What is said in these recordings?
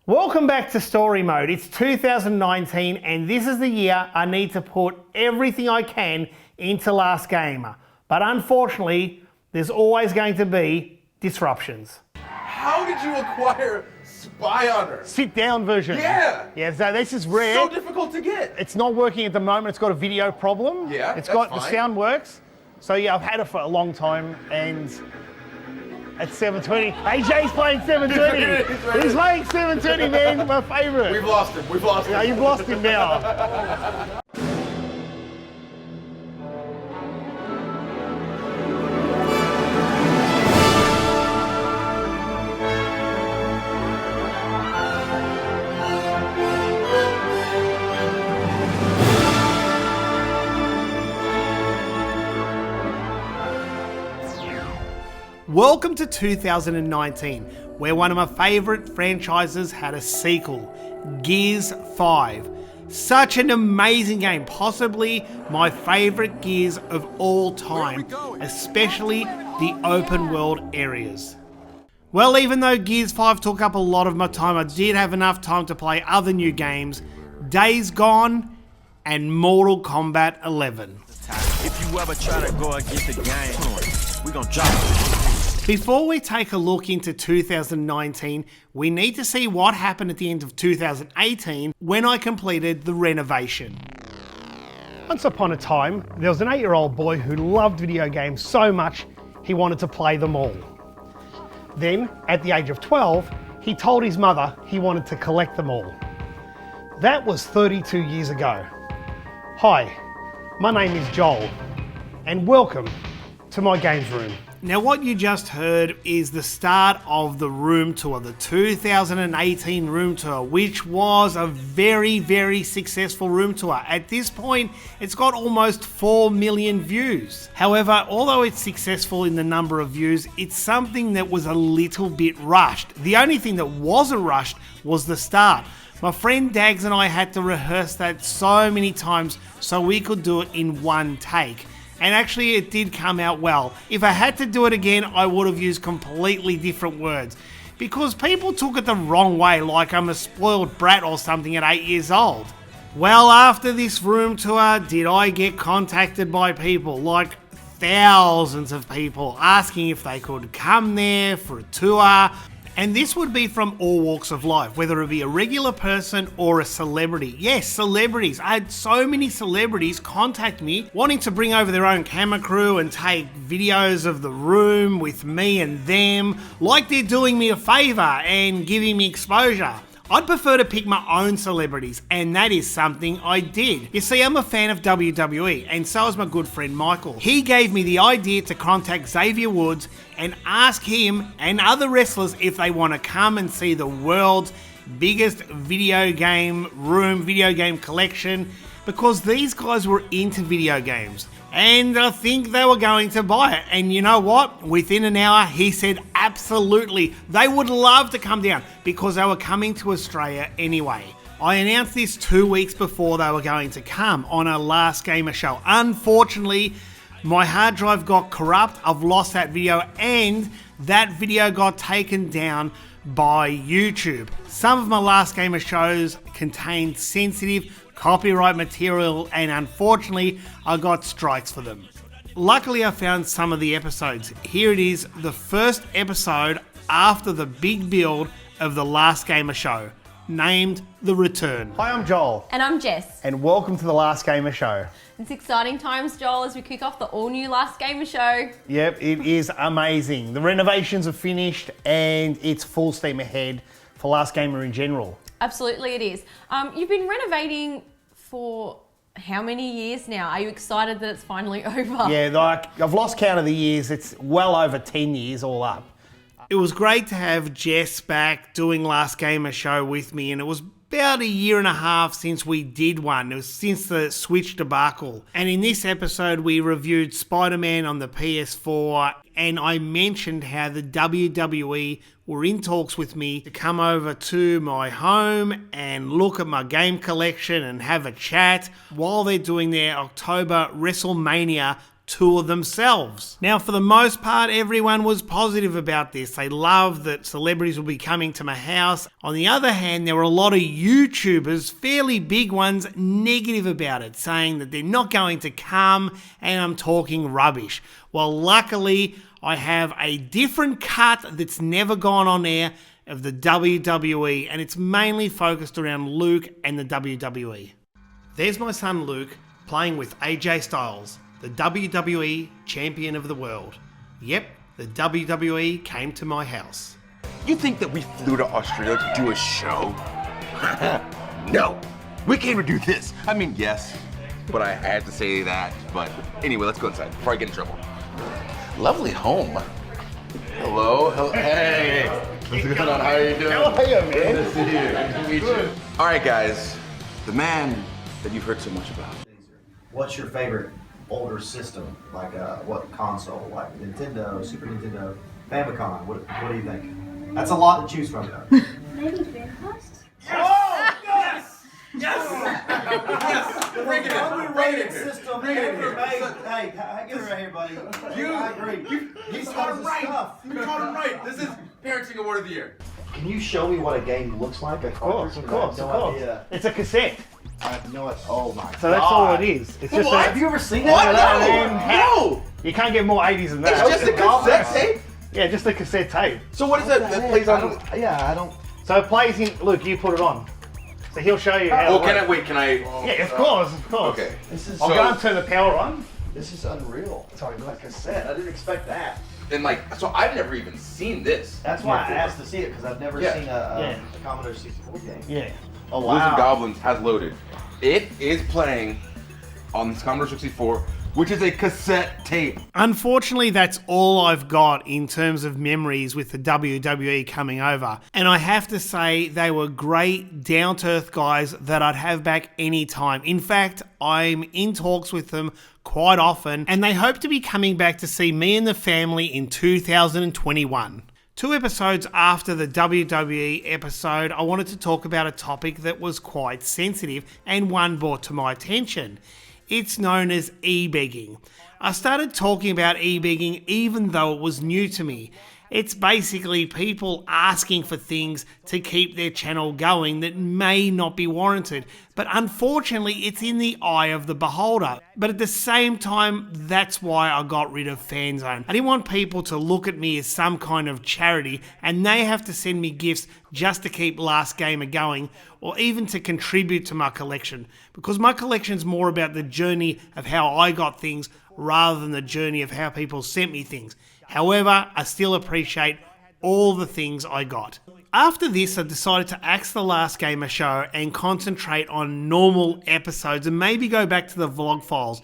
Welcome back to Story Mode. It's 2019 and this is the year I need to put everything I can into Last Gamer. But unfortunately, there's always going to be disruptions. How did you acquire Spy on Her? Sit down version. Yeah. Yeah, so this is rare. So difficult to get. It's not working at the moment. It's got a video problem. Yeah, it's that's got fine. The sound works. So yeah, I've had it for a long time and at 720. AJ's playing 720. He's playing 720, man. My favourite. We've lost him. We've lost him. Yeah, you've lost him now. Welcome to 2019, where one of my favourite franchises had a sequel, Gears 5. Such an amazing game, possibly my favourite Gears of all time, especially the open world areas. Well, even though Gears 5 took up a lot of my time, I did have enough time to play other new games, Days Gone and Mortal Kombat 11. If you ever try to go against the game, we gonna drop it. Before we take a look into 2019, we need to see what happened at the end of 2018 when I completed the renovation. Once upon a time, there was an 8-year-old boy who loved video games so much he wanted to play them all. Then, at the age of 12, he told his mother he wanted to collect them all. That was 32 years ago. Hi, my name is Joel, and welcome to my games room. Now what you just heard is the start of the room tour, the 2018 room tour, which was a very, very successful room tour. At this point, it's got almost 4 million views. However, although it's successful in the number of views, it's something that was a little bit rushed. The only thing that wasn't rushed was the start. My friend Dags and I had to rehearse that so many times so we could do it in one take. And actually it did come out well. If I had to do it again, I would have used completely different words. Because people took it the wrong way, like I'm a spoiled brat or something at 8 years old. Well, after this room tour, did I get contacted by people, like thousands of people, asking if they could come there for a tour. And this would be from all walks of life, whether it be a regular person or a celebrity. Yes, celebrities. I had so many celebrities contact me wanting to bring over their own camera crew and take videos of the room with me and them, like they're doing me a favour and giving me exposure. I'd prefer to pick my own celebrities, and that is something I did. You see, I'm a fan of WWE, and so is my good friend Michael. He gave me the idea to contact Xavier Woods and ask him and other wrestlers if they want to come and see the world's biggest video game room, video game collection, because these guys were into video games. And I think they were going to buy it. And you know what? Within an hour, he said absolutely. They would love to come down because they were coming to Australia anyway. I announced this 2 weeks before they were going to come on a Last Gamer show. Unfortunately, my hard drive got corrupt. I've lost that video and that video got taken down by YouTube. Some of my Last Gamer shows contained sensitive copyright material and unfortunately I got strikes for them. Luckily I found some of the episodes. Here it is, the first episode after the big build of the Last Gamer show, named The Return. Hi, I'm Joel. And I'm Jess. And welcome to the Last Gamer show. It's exciting times, Joel, as we kick off the all-new Last Gamer show. Yep, it is amazing. The renovations are finished and it's full steam ahead for Last Gamer in general. Absolutely it is. You've been renovating for how many years now? Are you excited that it's finally over? Yeah, like I've lost count of the years. It's well over 10 years all up. It was great to have Jess back doing Last Gamer show with me, and it was about a year and a half since we did one. It was since the Switch debacle. And in this episode, we reviewed Spider-Man on the PS4, and I mentioned how the WWE were in talks with me to come over to my home and look at my game collection and have a chat while they're doing their October WrestleMania tour themselves. Now, for the most part, everyone was positive about this. They loved that celebrities will be coming to my house. On the other hand, there were a lot of YouTubers, fairly big ones, negative about it, saying that they're not going to come and I'm talking rubbish. Well, luckily, I have a different cut that's never gone on air of the WWE, and it's mainly focused around Luke and the WWE. There's my son Luke playing with AJ Styles, the WWE Champion of the World. Yep, the WWE came to my house. You think that we flew to Australia to do a show? No, we came to do this. I mean, yes, but I had to say that. But anyway, let's go inside before I get in trouble. Lovely home. Hello, hey. What's going on? How are you doing? How are you, man? Good to see you. Good to meet you. All right, guys, the man that you've heard so much about. What's your favorite older system? Like what console? Like Nintendo, Super Nintendo, Famicom? What do you think? That's a lot to choose from. Maybe Dreamcast? Oh, yes! Yes! Yes! Bring it in. Underrated system ever made. Hey, get it right here, buddy. I agree. You taught him right. You taught him right. This is Parenting Award of the Year. Can you show me what a game looks like? Of course. It's a cassette. I have no idea. Oh my god. So that's all it is. It's just What? a, Have you ever seen What? that? No! you can't get more 80s than that. It's just a cassette tape? Yeah, just a cassette tape. So what is that that plays on? I don't. So it plays in. Luke, you put it on. So he'll show you how. Oh, it can works. I? Yeah, of course. Okay. This is I'll go and turn the power on. This is unreal. Sorry, like cassette. I didn't expect that. And like, so I've never even seen this. That's why I asked to see it because I've never Yeah. seen a Commodore 64 game. Yeah. Oh Ghouls and wow. Goblins has loaded. It is playing on this Commodore 64, which is a cassette tape. Unfortunately, that's all I've got in terms of memories with the WWE coming over. And I have to say, they were great, down-to-earth guys that I'd have back anytime. In fact, I'm in talks with them quite often, and they hope to be coming back to see me and the family in 2021. 2 episodes after the WWE episode, I wanted to talk about a topic that was quite sensitive and one brought to my attention. It's known as e-begging. I started talking about e-begging even though it was new to me. It's basically people asking for things to keep their channel going that may not be warranted. But unfortunately, it's in the eye of the beholder. But at the same time, that's why I got rid of Fanzone. I didn't want people to look at me as some kind of charity and they have to send me gifts just to keep Last Gamer going or even to contribute to my collection. Because my collection's more about the journey of how I got things rather than the journey of how people sent me things. However, I still appreciate all the things I got. After this, I decided to axe the Last Gamer show and concentrate on normal episodes and maybe go back to the vlog files.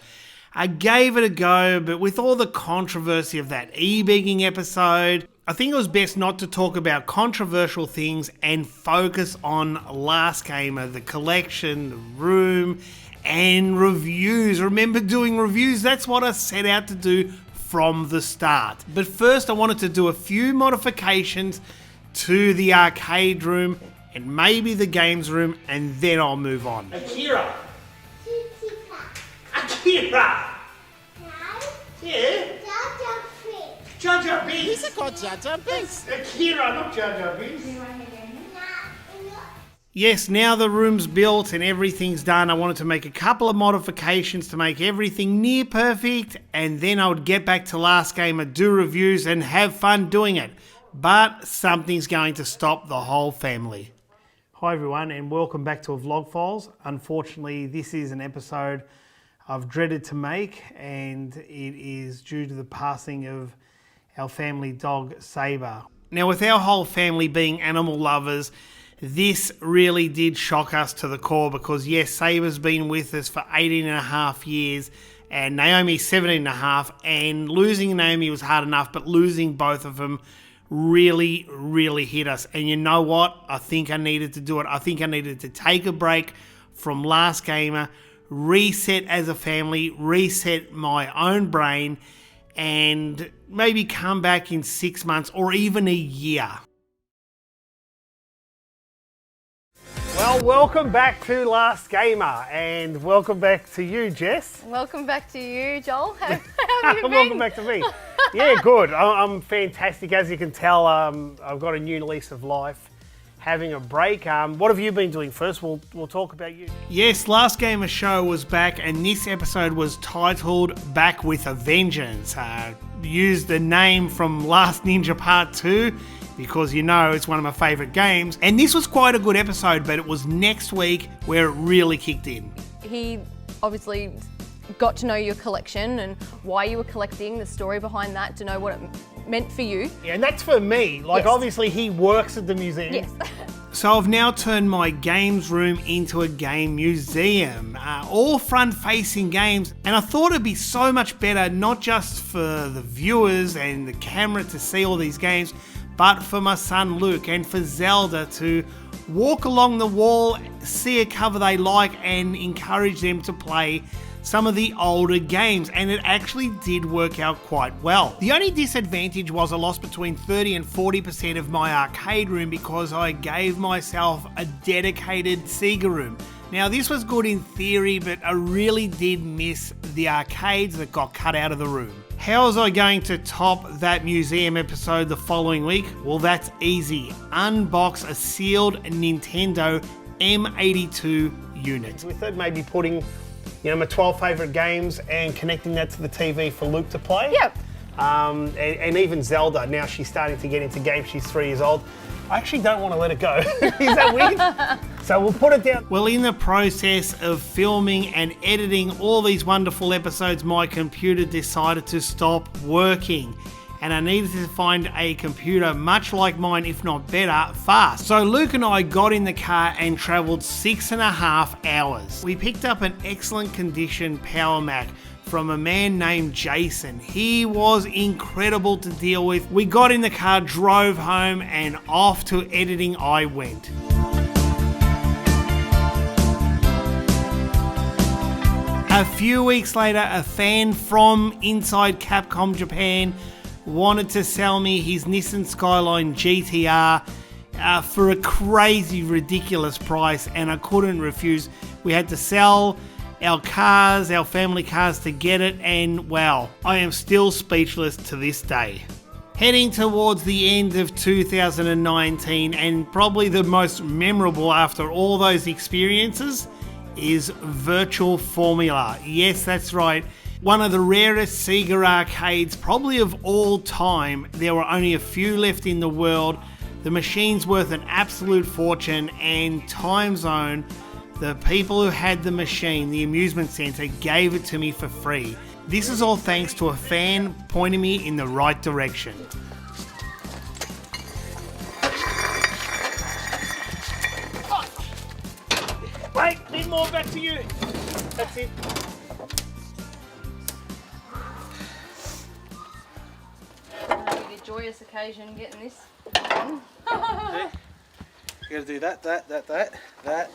I gave it a go, but with all the controversy of that e-begging episode, I think it was best not to talk about controversial things and focus on Last Gamer, the collection, the room, and reviews. Remember doing reviews? That's what I set out to do from the start. But first I wanted to do a few modifications to the arcade room and maybe the games room, and then I'll move on. Akira! Akira! Yeah? Jar Jar Binks! These are called Jar Jar Binks! Akira, not Jar Jar Binks! Yes, now the room's built and everything's done, I wanted to make a couple of modifications to make everything near perfect, and then I would get back to Last Gamer, do reviews, and have fun doing it. But something's going to stop the whole family. Hi everyone, and welcome back to Vlog Files. Unfortunately, this is an episode I've dreaded to make, and it is due to the passing of our family dog, Saber. Now, with our whole family being animal lovers, this really did shock us to the core because yes, Saber's been with us for 18 and a half years and Naomi's 17 and a half, and losing Naomi was hard enough, but losing both of them really, really hit us. And you know what? I think I needed to do it. I think I needed to take a break from Last Gamer, reset as a family, reset my own brain, and maybe come back in 6 months or even a year. Well, Well, welcome back to Last Gamer, and welcome back to you, Jess. Welcome back to you, Joel. How have you been? Welcome back to me. Yeah, good. I'm fantastic. As you can tell, I've got a new lease of life, having a break. What have you been doing first? We'll talk about you. Yes, Last Gamer Show was back, and this episode was titled Back with a Vengeance. Used the name from Last Ninja Part 2, because you know it's one of my favourite games. And this was quite a good episode, but it was next week where it really kicked in. He obviously got to know your collection and why you were collecting, the story behind that, to know what it meant for you. Yeah, and that's for me. Like, Yes. Obviously he works at the museum. Yes. So I've now turned my games room into a game museum, all front-facing games, and I thought it'd be so much better, not just for the viewers and the camera to see all these games, but for my son Luke and for Zelda to walk along the wall, see a cover they like, and encourage them to play some of the older games, and it actually did work out quite well. The only disadvantage was I lost between 30 and 40% of my arcade room because I gave myself a dedicated Sega room. Now this was good in theory, but I really did miss the arcades that got cut out of the room. How was I going to top that museum episode the following week? Well, that's easy. Unbox a sealed Nintendo M82 unit. We thought maybe putting my 12 favourite games and connecting that to the TV for Luke to play. Yep. And even Zelda, now she's starting to get into games, she's 3 years old. I actually don't want to let it go. Is that weird? So we'll put it down. Well, in the process of filming and editing all these wonderful episodes, my computer decided to stop working. And I needed to find a computer much like mine, if not better, fast. So Luke and I got in the car and travelled 6.5 hours. We picked up an excellent condition Power Mac from a man named Jason. He was incredible to deal with. We got in the car, drove home, and off to editing I went. A few weeks later, a fan from inside Capcom Japan wanted to sell me his Nissan Skyline GTR for a crazy, ridiculous price, and I couldn't refuse. We had to sell our cars, our family cars, to get it, and wow, I am still speechless to this day. Heading towards the end of 2019, and probably the most memorable after all those experiences, is Virtua Formula. Yes, that's right. One of the rarest Sega arcades probably of all time. There were only a few left in the world. The machine's worth an absolute fortune, and Time Zone, the people who had the machine, the amusement centre, gave it to me for free. This is all thanks to a fan pointing me in the right direction. Wait, need more, back to you. That's it. A joyous occasion getting this on. You gotta do that.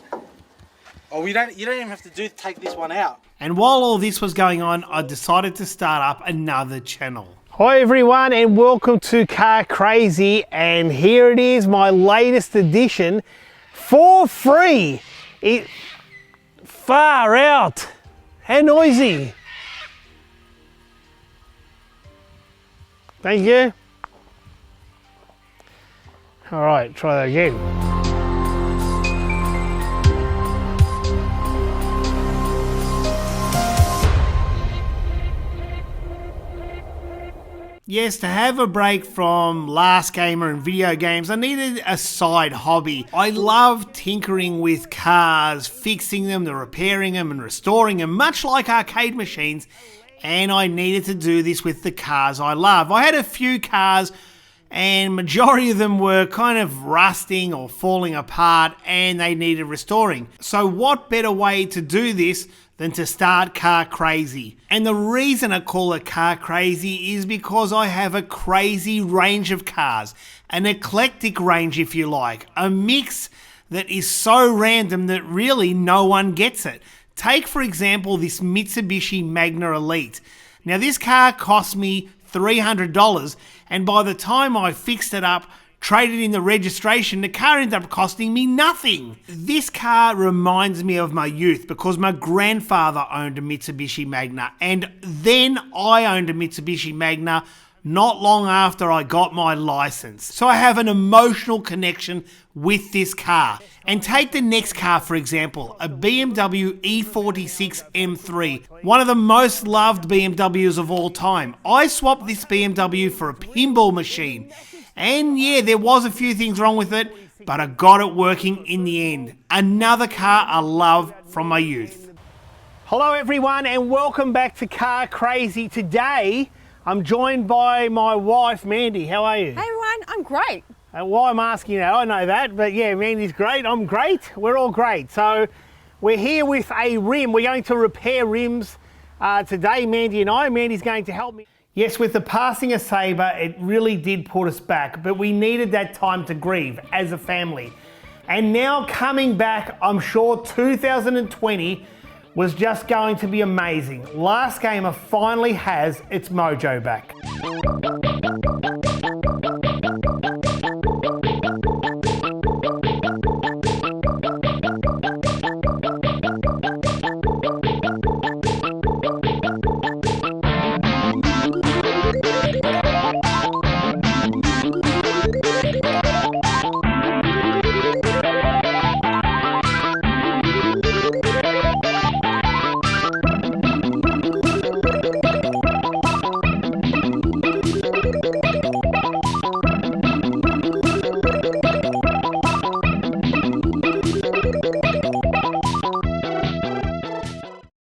Oh, you don't even have to take this one out. And while all this was going on, I decided to start up another channel. Hi everyone, and welcome to Car Crazy, and here it is, my latest edition for free. Far out. How noisy. Thank you. All right, try that again. Yes, to have a break from Last Gamer and video games, I needed a side hobby. I love tinkering with cars, fixing them, repairing them and restoring them, much like arcade machines, and I needed to do this with the cars I love. I had a few cars, and majority of them were kind of rusting or falling apart, and they needed restoring. So what better way to do this than to start Car Crazy? And the reason I call it Car Crazy is because I have a crazy range of cars, an eclectic range if you like, a mix that is so random that really no one gets it. Take for example this Mitsubishi Magna Elite. Now this car cost me $300, and by the time I fixed it up, Traded in the registration, the car ended up costing me nothing. This car reminds me of my youth because my grandfather owned a Mitsubishi Magna, and then I owned a Mitsubishi Magna not long after I got my license. So I have an emotional connection with this car. And take the next car for example, a BMW E46 M3, one of the most loved BMWs of all time. I swapped this BMW for a pinball machine. And yeah, there was a few things wrong with it, but I got it working in the end. Another car I love from my youth. Hello everyone and welcome back to Car Crazy. Today, I'm joined by my wife, Mandy. How are you? Hey everyone, I'm great. Why I'm asking you that, I know that, but yeah, Mandy's great, I'm great, we're all great. So we're here with a rim. We're going to repair rims today, Mandy and I. Mandy's going to help me. Yes, with the passing of Saber, it really did put us back, but we needed that time to grieve as a family. And now coming back, I'm sure 2020 was just going to be amazing. Last Gamer finally has its mojo back.